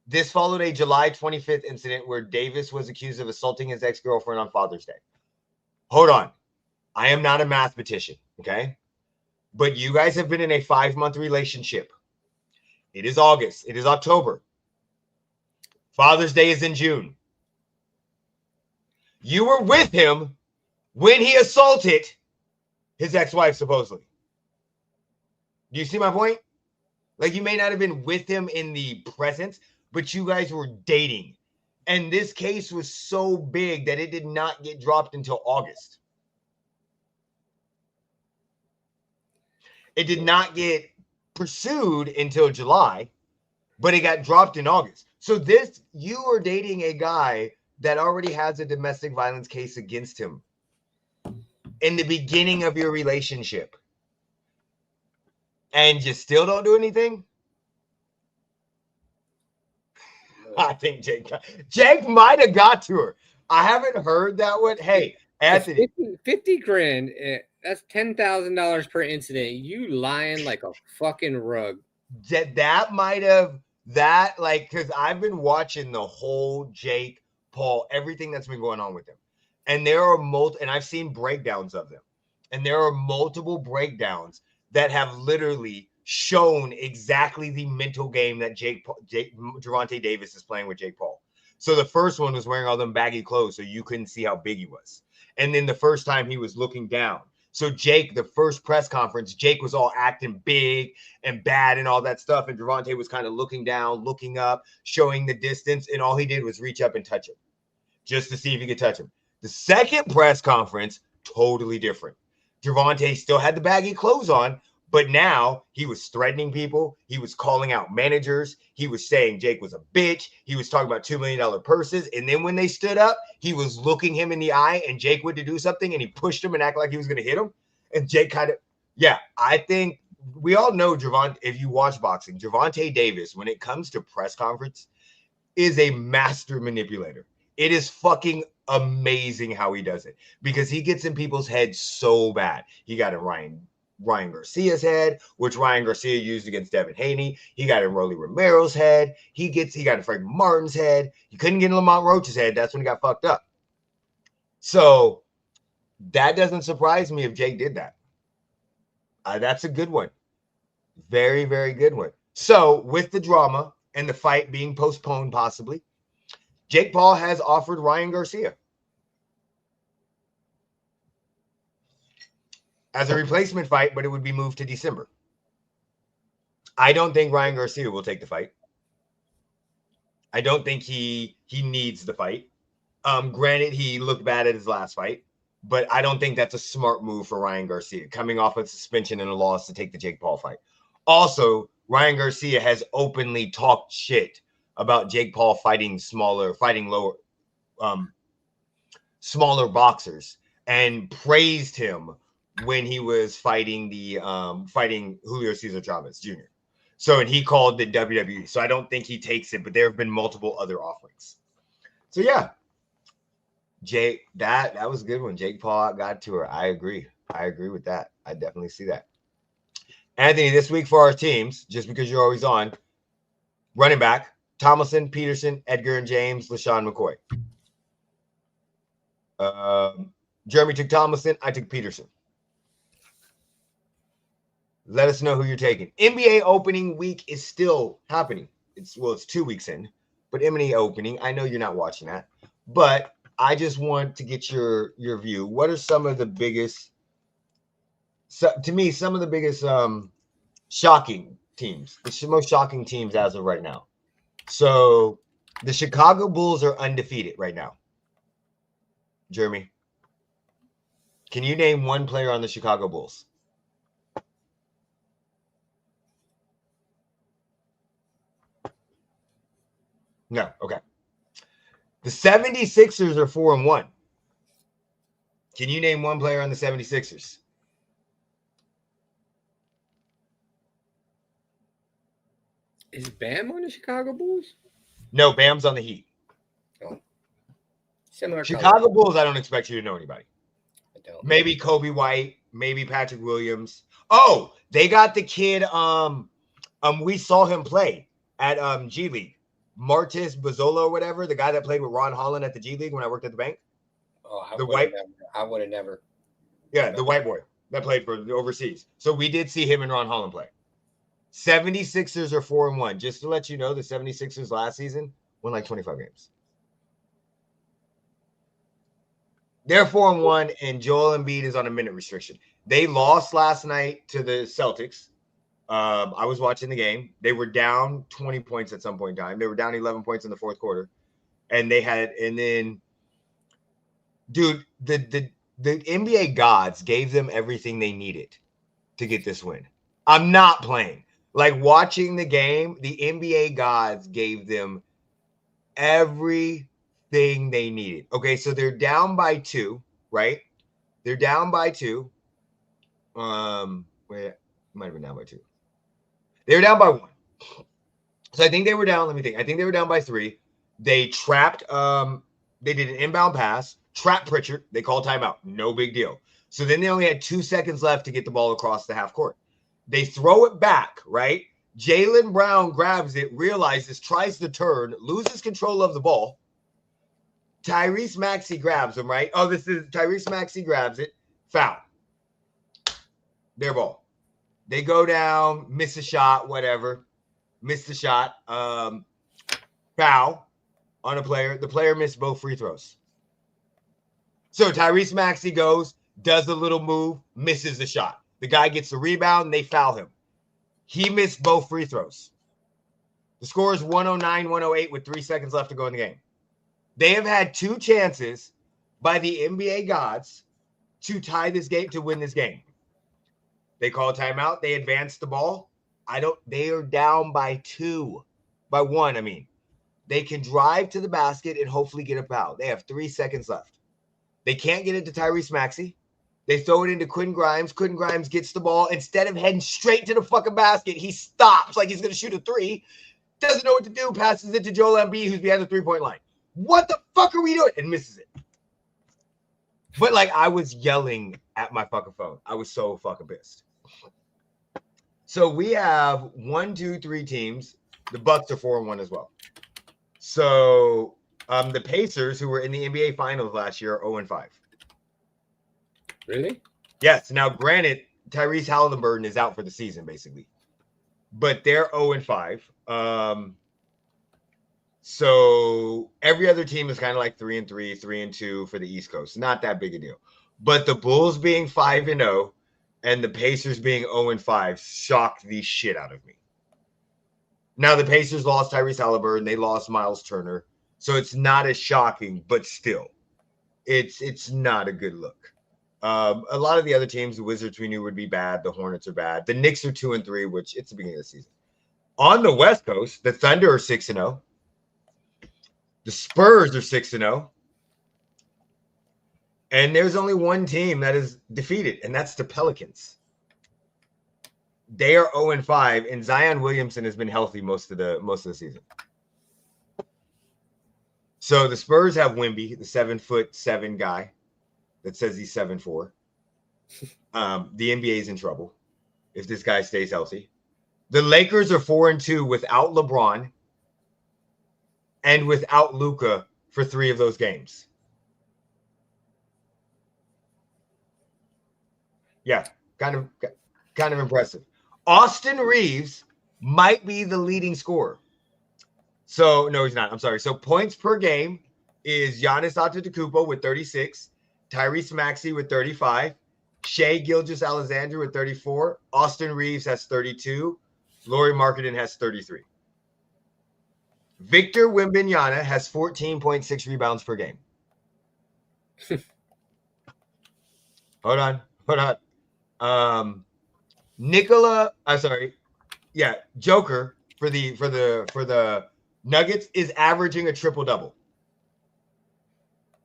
This followed a July 25th incident where Davis was accused of assaulting his ex-girlfriend on Father's Day. Hold on. I am not a mathematician, okay? But you guys have been in a 5-month relationship. It is August. It is October. Father's Day is in June. You were with him when he assaulted his ex-wife, supposedly. Do you see my point? Like, you may not have been with him in the presence, but you guys were dating. And this case was so big that it did not get dropped until August. It did not get pursued until July, but it got dropped in August. So you are dating a guy that already has a domestic violence case against him in the beginning of your relationship, and you still don't do anything? I think Jake might have got to her. I haven't heard that one. Hey, Anthony, 50 grand. That's $10,000 per incident. You lying like a fucking rug. That might have because I've been watching the whole Jake Paul, everything that's been going on with him, and there are and I've seen breakdowns of them, and there are multiple breakdowns that have literally shown exactly the mental game that Gervonta Davis is playing with Jake Paul. So the first one was wearing all them baggy clothes so you couldn't see how big he was. And then the first time he was looking down. So Jake, the first press conference, Jake was all acting big and bad and all that stuff. And Gervonta was kind of looking down, looking up, showing the distance. And all he did was reach up and touch him just to see if he could touch him. The second press conference, totally different. Gervonta still had the baggy clothes on, but now he was threatening people. He was calling out managers. He was saying Jake was a bitch. He was talking about $2 million purses. And then when they stood up, he was looking him in the eye and Jake went to do something and he pushed him and acted like he was going to hit him. And Jake kind of, I think we all know Gervonta, if you watch boxing, Gervonta Davis, when it comes to press conference, is a master manipulator. It is fucking amazing how he does it because he gets in people's heads so bad. He got in Ryan Garcia's head, which Ryan Garcia used against Devin Haney. He got in Rolly Romero's head. He got in Frank Martin's head. He couldn't get in Lamont Roach's head. That's when he got fucked up. So that doesn't surprise me if Jake did that. That's a good one. Very, very good one. So with the drama and the fight being postponed possibly, Jake Paul has offered Ryan Garcia as a replacement fight, but it would be moved to December. I don't think Ryan Garcia will take the fight. I don't think he needs the fight. Granted, he looked bad at his last fight, but I don't think that's a smart move for Ryan Garcia, coming off a suspension and a loss to take the Jake Paul fight. Also, Ryan Garcia has openly talked shit about Jake Paul fighting lower, smaller boxers and praised him when he was fighting fighting Julio Cesar Chavez Jr. So, and he called the WWE. So I don't think he takes it, but there have been multiple other offerings. So yeah, Jake, that was a good one. Jake Paul got to her. I agree with that. I definitely see that. Anthony, this week for our teams, just because you're always on, running back, Tomlinson, Peterson, Edgar and James, LaShawn McCoy. Jeremy took Tomlinson. I took Peterson. Let us know who you're taking. NBA opening week is still happening. It's 2 weeks in, but NBA opening, I know you're not watching that, but I just want to get your view. What are some of the biggest, to me, some of the biggest shocking teams, the most shocking teams as of right now? So the Chicago Bulls are undefeated right now. Jeremy, can you name one player on the Chicago Bulls? No. Okay. The 76ers are 4-1. Can you name one player on the 76ers? Is Bam on the Chicago Bulls? No, Bam's on the Heat. Oh. Similar Chicago color. Bulls, I don't expect you to know anybody. I don't. Maybe Kobe White, maybe Patrick Williams. Oh, they got the kid. We saw him play at G League. Martis Bazzola or whatever, the guy that played with Ron Holland at the G League when I worked at the bank. Oh, I would have never. Yeah, the white boy that played for the overseas. So we did see him and Ron Holland play. 76ers are 4-1. Just to let you know, the 76ers last season won like 25 games. They're 4-1, and Joel Embiid is on a minute restriction. They lost last night to the Celtics. I was watching the game. They were down 20 points at some point in time. They were down 11 points in the fourth quarter. And then, dude, the NBA gods gave them everything they needed to get this win. I'm not playing. Like, watching the game, the NBA gods gave them everything they needed. Okay, so they're down by 2, right? They're down by 2. Wait, might have been down by 2. They were down by 1. So I think they were down. Let me think. I think they were down by 3. They trapped. They did an inbound pass. Trapped Pritchard. They called timeout. No big deal. So then they only had 2 seconds left to get the ball across the half court. They throw it back, right? Jaylen Brown grabs it, realizes, tries to turn, loses control of the ball. Tyrese Maxey grabs him, right? Oh, this is Tyrese Maxey grabs it. Foul. Their ball. They go down, miss a shot, whatever. Miss the shot. Foul on a player. The player missed both free throws. So Tyrese Maxey goes, does a little move, misses the shot. The guy gets the rebound, and they foul him. He missed both free throws. The score is 109-108 with 3 seconds left to go in the game. They have had 2 chances by the NBA gods to tie this game, to win this game. They call a timeout. They advance the ball. They are down by 1, I mean. They can drive to the basket and hopefully get a foul. They have 3 seconds left. They can't get it to Tyrese Maxey. They throw it into Quentin Grimes. Quentin Grimes gets the ball. Instead of heading straight to the fucking basket, he stops like he's going to shoot a 3. Doesn't know what to do. Passes it to Joel Embiid, who's behind the 3-point line. What the fuck are we doing? And misses it. But like, I was yelling at my fucking phone. I was so fucking pissed. So we have 1, 2, 3 teams. The Bucks are 4-1 as well. So the Pacers, who were in the NBA Finals last year, are 0-5. Really? Yes. Now, granted, Tyrese Halliburton is out for the season, basically. But they're 0-5. So every other team is kind of like 3-3, 3-2 for the East Coast. Not that big a deal. But the Bulls being 5-0 and the Pacers being 0-5 shocked the shit out of me. Now, the Pacers lost Tyrese Halliburton. They lost Miles Turner. So it's not as shocking, but still, it's not a good look. A lot of the other teams, the Wizards we knew would be bad. The Hornets are bad. The Knicks are 2-3, which it's the beginning of the season. On the West Coast, the Thunder are 6-0. The Spurs are 6-0. And there's only one team that is defeated, and that's the Pelicans. They are 0-5, and Zion Williamson has been healthy most of the season. So the Spurs have Wemby, the 7'7" guy that says he's 7'4". The NBA is in trouble if this guy stays healthy. The Lakers are 4-2 without LeBron and without Luka for 3 of those games. Yeah, kind of impressive. Austin Reeves might be the leading scorer. So, no, he's not. I'm sorry. So, points per game is Giannis Antetokounmpo with 36, Tyrese Maxey with 35, Shai Gilgeous-Alexander with 34, Austin Reeves has 32, Lauri Markkanen has 33. Victor Wembanyama has 14.6 rebounds per game. Hold on. Joker for the Nuggets is averaging a triple-double.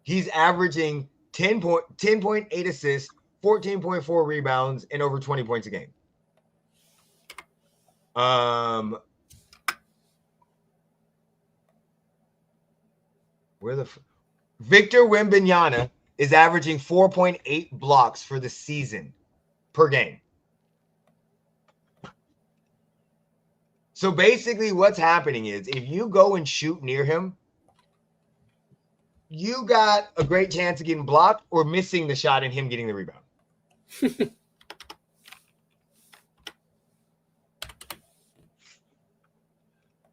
He's averaging 10.8 assists, 14.4 rebounds, and over 20 points a game. Victor Wembanyama is averaging 4.8 blocks for the season per game. So basically what's happening is if you go and shoot near him, you got a great chance of getting blocked or missing the shot and him getting the rebound.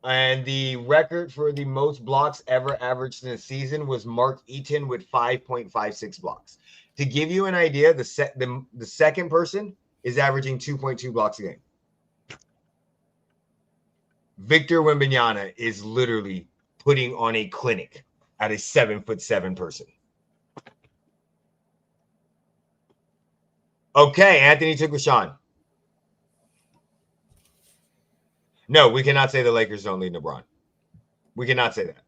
And the record for the most blocks ever averaged in a season was Mark Eaton with 5.56 blocks. To give you an idea, the second person is averaging 2.2 blocks a game. Victor Wembanyama is literally putting on a clinic at a 7'7" person. Okay, Anthony took LaShawn. No, we cannot say the Lakers don't need LeBron. We cannot say that.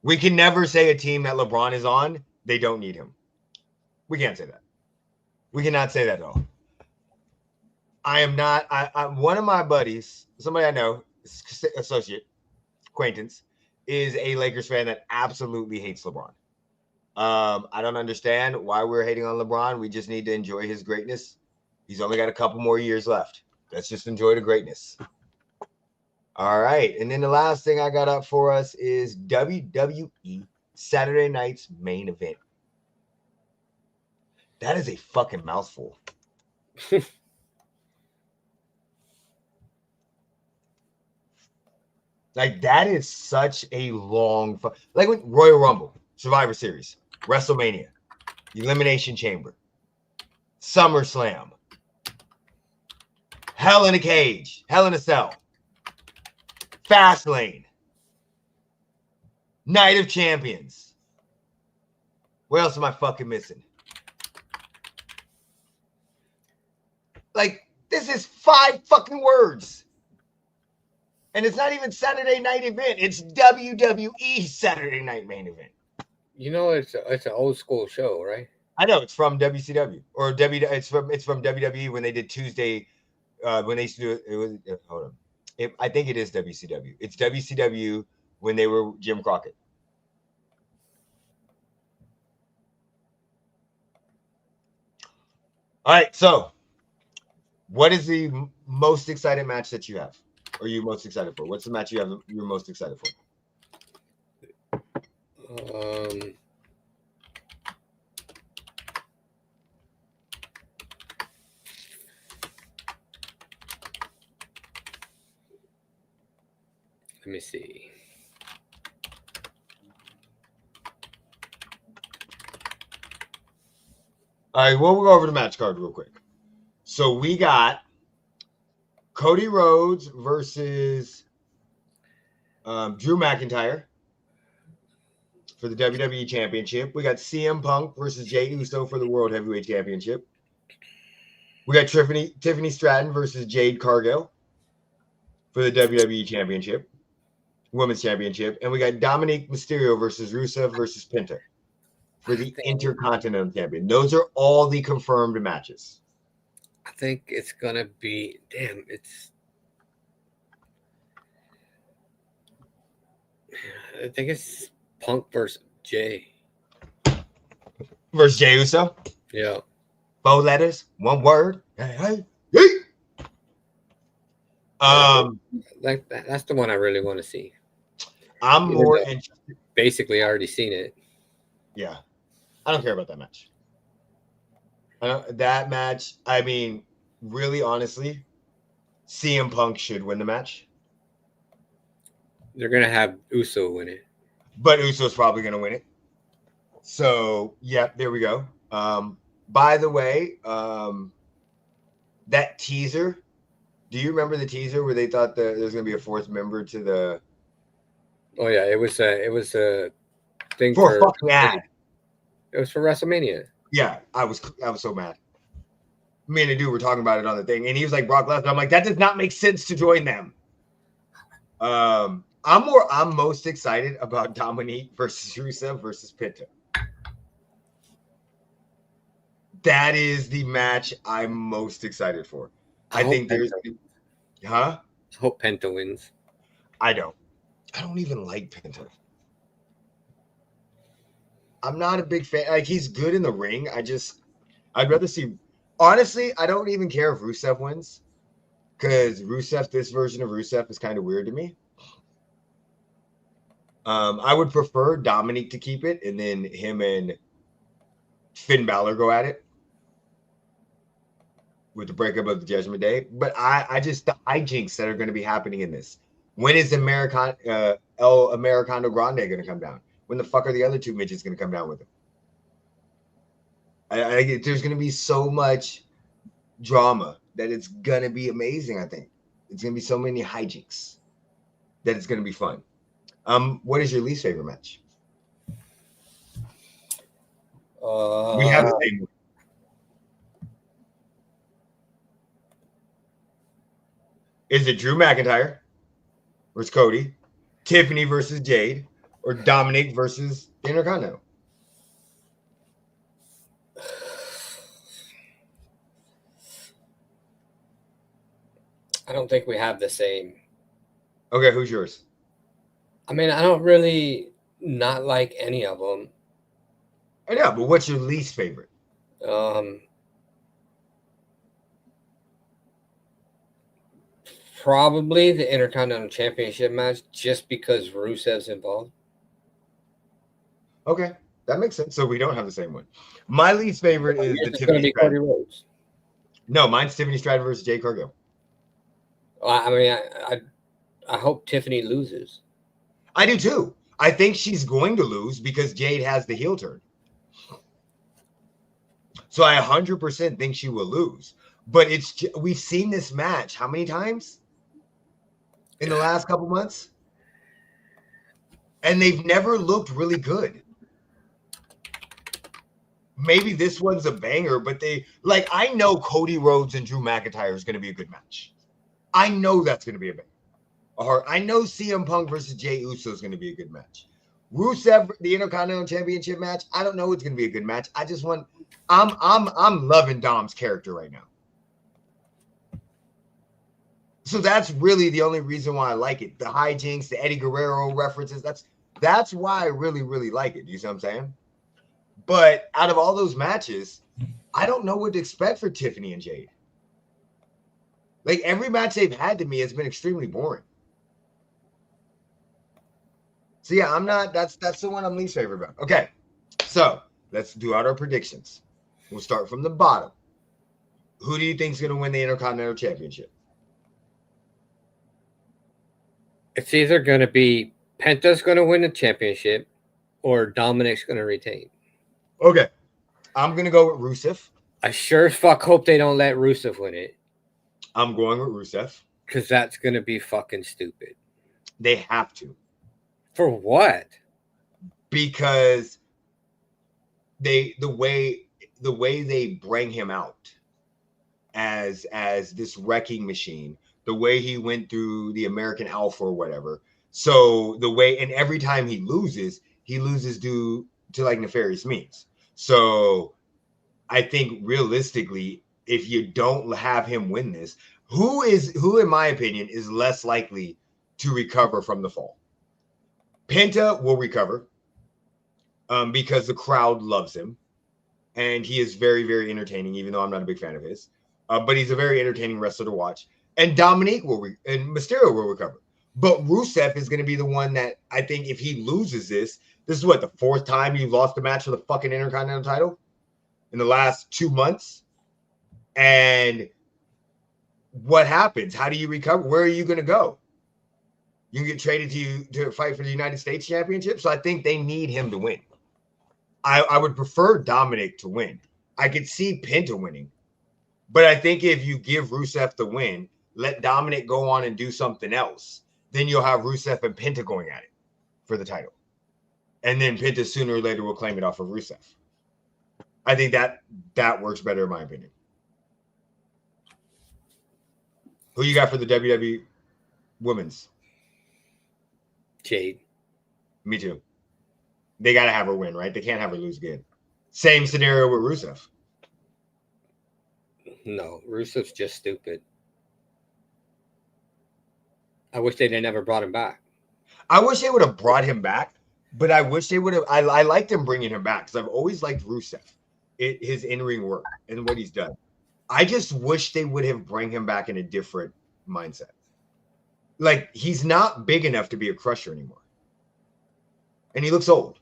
We can never say a team that LeBron is on, they don't need him. We can't say that. We cannot say that at all. I'm one of my buddies, somebody I know, associate, acquaintance, is a Lakers fan that absolutely hates LeBron. I don't understand why we're hating on LeBron. We just need to enjoy his greatness. He's only got a couple more years left. Let's just enjoy the greatness. All right. And then the last thing I got up for us is WWE Saturday night's main event. That is a fucking mouthful. Like, that is such a long, like when Royal Rumble, Survivor Series, WrestleMania, Elimination Chamber, SummerSlam, Hell in a Cage, Hell in a Cell, Fastlane, Night of Champions. What else am I fucking missing? Like, this is 5 fucking words. And it's not even Saturday night event. It's WWE Saturday night main event. You know, it's an old school show, right? I know it's from WCW or it's from WWE when they did Tuesday. When they used to do it, was hold on. I think it is WCW. It's WCW when they were Jim Crockett. All right, so what is the most excited match that you have? Or you most excited for? What's the match you're most excited for? Let me see. All right, we'll go over the match card real quick. So we got Cody Rhodes versus Drew McIntyre for the WWE Championship. We got CM Punk versus Jey Uso for the World Heavyweight Championship. We got Tiffany Stratton versus Jade Cargill for the WWE Championship, Women's Championship. And we got Dominic Mysterio versus Rusev versus Penta for the Intercontinental Champion. Those are all the confirmed matches. I think it's going to be, I think it's Punk versus Jay. Versus Jey Uso? Yeah. 4 letters, 1 word. Hey. That's the one I really want to see. I'm more interested. Basically, I already seen it. Yeah. I don't care about that match. That match, I mean, really honestly, CM Punk should win the match. They're going to have Uso win it. But Uso's probably going to win it. So, yeah, there we go. By the way, that teaser, do you remember the teaser where they thought that there was going to be a 4th member to the... Oh, yeah, it was a thing for a fucking ad. It was for WrestleMania. Yeah, I was so mad. Me and the dude were talking about it on the thing, and he was like Brock Lesnar. I'm like, that does not make sense to join them. I'm most excited about Dominique versus Rusev versus Penta. That is the match I'm most excited for. I think there's I hope Penta wins. I don't even like Penta. I'm not a big fan. Like, he's good in the ring. I'd rather see. Honestly, I don't even care if Rusev wins, because this version of Rusev is kind of weird to me. I would prefer Dominic to keep it, and then him and Finn Balor go at it with the breakup of the Judgment Day. But I just, the hijinks that are going to be happening in this. When is El Americano Grande going to come down? When the fuck are the other 2 midgets going to come down with him? There's going to be so much drama that it's going to be amazing, I think. It's going to be so many hijinks that it's going to be fun. What is your least favorite match? We have the same one. Is it Drew McIntyre versus Cody, Tiffany versus Jade, or Dominic versus Intercontinental? I don't think we have the same. Okay, who's yours? I mean, I don't really not like any of them. I know, but what's your least favorite? Probably the Intercontinental Championship match, just because Rusev's involved. Okay, that makes sense. So we don't have the same one. My least favorite is the Tiffany Stratton. Cody Rhodes. No, mine's Tiffany Stratton versus Jade Cargill. I mean, I hope Tiffany loses. I do too. I think she's going to lose because Jade has the heel turn. So I 100% think she will lose. But we've seen this match how many times in the last couple months? And they've never looked really good. Maybe this one's a banger, but I know Cody Rhodes and Drew McIntyre is going to be a good match. I know that's going to be a banger. Or I know CM Punk versus Jey Uso is going to be a good match. Rusev, the Intercontinental Championship match, I don't know it's going to be a good match. I just want I'm loving Dom's character right now. So that's really the only reason why I like it. The hijinks, the Eddie Guerrero references, that's why I really, really like it. You see what I'm saying? But out of all those matches, I don't know what to expect for Tiffany and Jade. Like every match they've had to me has been extremely boring. So yeah, I'm not. That's the one I'm least favorite about. Okay, so let's do out our predictions. We'll start from the bottom. Who do you think is going to win the Intercontinental Championship? It's either going to be Penta's going to win the championship or Dominic's going to retain. Okay, I'm going to go with Rusev. I sure as fuck hope they don't let Rusev win it. I'm going with Rusev. Because that's going to be fucking stupid. They have to. For what? Because the way they bring him out as this wrecking machine, the way he went through the American Alpha or whatever. So the way, and every time he loses due to like nefarious means. So I think realistically, if you don't have him win this, who in my opinion is less likely to recover from the fall? Penta will recover because the crowd loves him and he is very, very entertaining, even though I'm not a big fan of his. But he's a very entertaining wrestler to watch. And Dominique and Mysterio will recover. But Rusev is going to be the one that I think if he loses this is what, the fourth time you've lost a match for the fucking Intercontinental title in the last 2 months. And what happens? How do you recover? Where are you going to go? You can get traded to fight for the United States Championship. So I think they need him to win. I would prefer Dominic to win. I could see Penta winning. But I think if you give Rusev the win, let Dominic go on and do something else, then you'll have Rusev and Penta going at it for the title. And then Penta sooner or later will claim it off of Rusev. I think that works better in my opinion. Who you got for the WWE Women's? Jade. Me too. They got to have her win, right? They can't have her lose again. Same scenario with Rusev. No, Rusev's just stupid. I wish they'd never brought him back. I wish they would have brought him back, but I wish they would have. I liked them bringing him back because I've always liked Rusev, his in-ring work and what he's done. I just wish they would have bring him back in a different mindset. Like, he's not big enough to be a crusher anymore. And he looks old.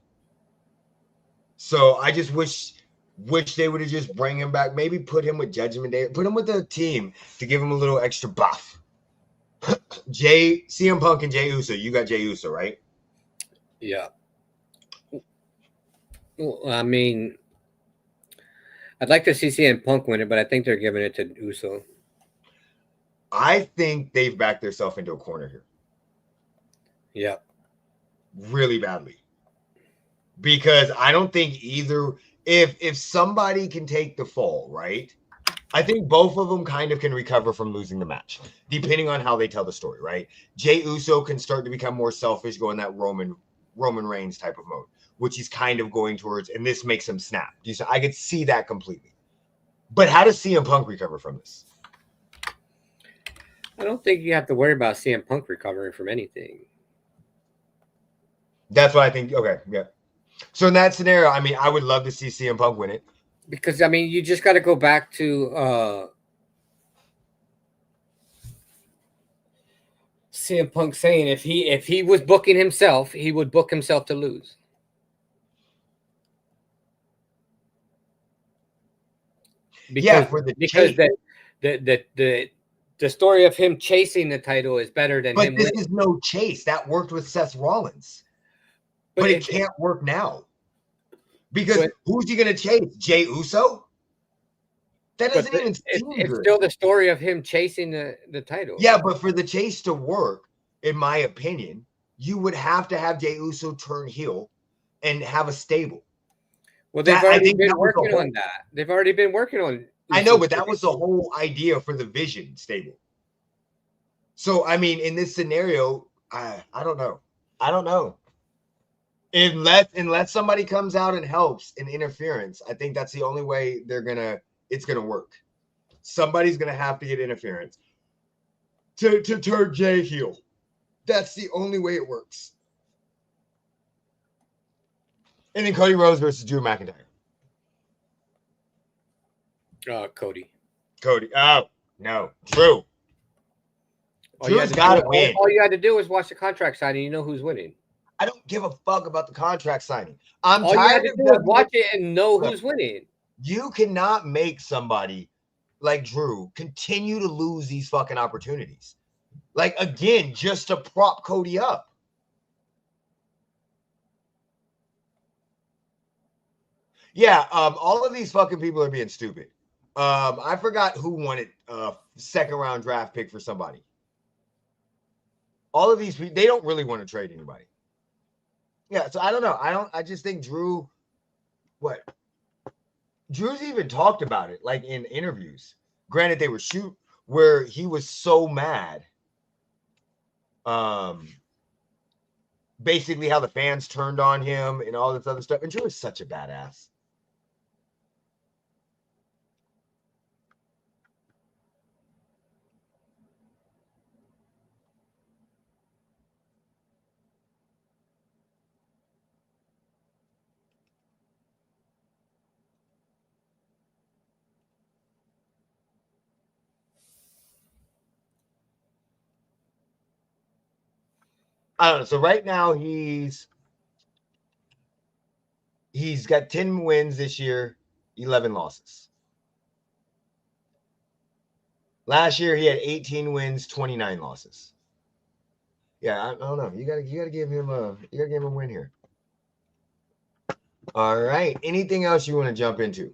So I just wish they would have just bring him back. Maybe put him with Judgment Day. Put him with the team to give him a little extra buff. CM Punk and Jey Uso. You got Jey Uso, right? Yeah. Well, I mean, I'd like to see CM Punk win it, but I think they're giving it to Uso. I think they've backed themselves into a corner here. Yeah. Really badly. Because I don't think either, if somebody can take the fall, right? I think both of them kind of can recover from losing the match, depending on how they tell the story, right? Jey Uso can start to become more selfish, go in that Roman Reigns type of mode, which he's kind of going towards, and this makes him snap. I could see that completely. But how does CM Punk recover from this? I don't think you have to worry about CM Punk recovering from anything. That's what I think. Okay, yeah. So in that scenario, I mean, I would love to see CM Punk win it. Because, I mean, you just got to go back to CM Punk saying if he was booking himself, he would book himself to lose. Because, yeah, for the because the The story of him chasing the title is better than But him this winning. is no chase. That worked with Seth Rollins. But it can't work now. Because who's he going to chase? Jey Uso? That doesn't even seem it's good. still the story of him chasing the title. Yeah, but for the chase to work, in my opinion, you would have to have Jey Uso turn heel and have a stable. Well, they've already been working on that. They've already been working on. I know, but that was the whole idea for the Vision stable. So, I mean, in this scenario, I don't know. I don't know. Unless somebody comes out and helps in interference, I think that's the only way it's gonna work. Somebody's gonna have to get interference to turn Jey heel. That's the only way it works. And then Cody Rhodes versus Drew McIntyre. Cody. Oh no, Drew. Drew's got to win. All you had to do was watch the contract signing. You know who's winning. I don't give a fuck about the contract signing. I'm all tired you had to do is watch it and know who's winning. You cannot make somebody like Drew continue to lose these fucking opportunities. Like, again, just to prop Cody up. Yeah, all of these fucking people are being stupid. I forgot who wanted a second round draft pick for somebody. All of these people, they don't really want to trade anybody. Yeah, so I don't know. I just think Drew, Drew's even talked about it, like in interviews. Granted, they were where he was so mad. Basically how the fans turned on him and all this other stuff. And Drew is such a badass. I don't know. So right now he's got 10 wins this year, 11 losses. Last year he had 18 wins, 29 losses. Yeah, I don't know. You gotta give him a win here. All right. Anything else you want to jump into?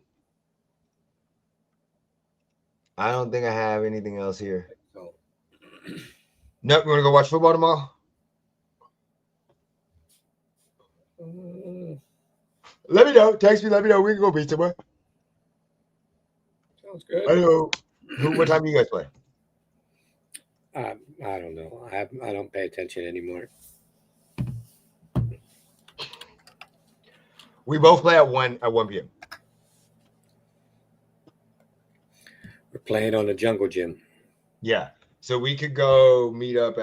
I don't think I have anything else here. Nope. You want to go watch football tomorrow? Let me know. Text me. Let me know. We can go beat somewhere. Sounds good. I know. What time do you guys play? I don't know. I don't pay attention anymore. We both play at 1 p.m. We're playing on the jungle gym. Yeah. So we could go meet up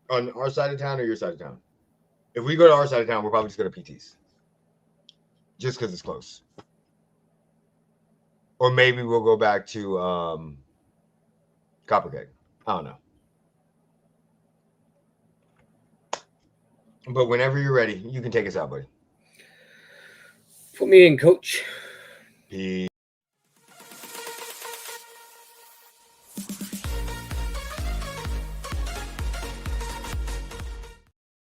on our side of town or your side of town. If we go to our side of town, we'll probably just go to PT's. Just because it's close. Or maybe we'll go back to Copper Keg. I don't know. But whenever you're ready, you can take us out, buddy. Put me in, coach. Peace.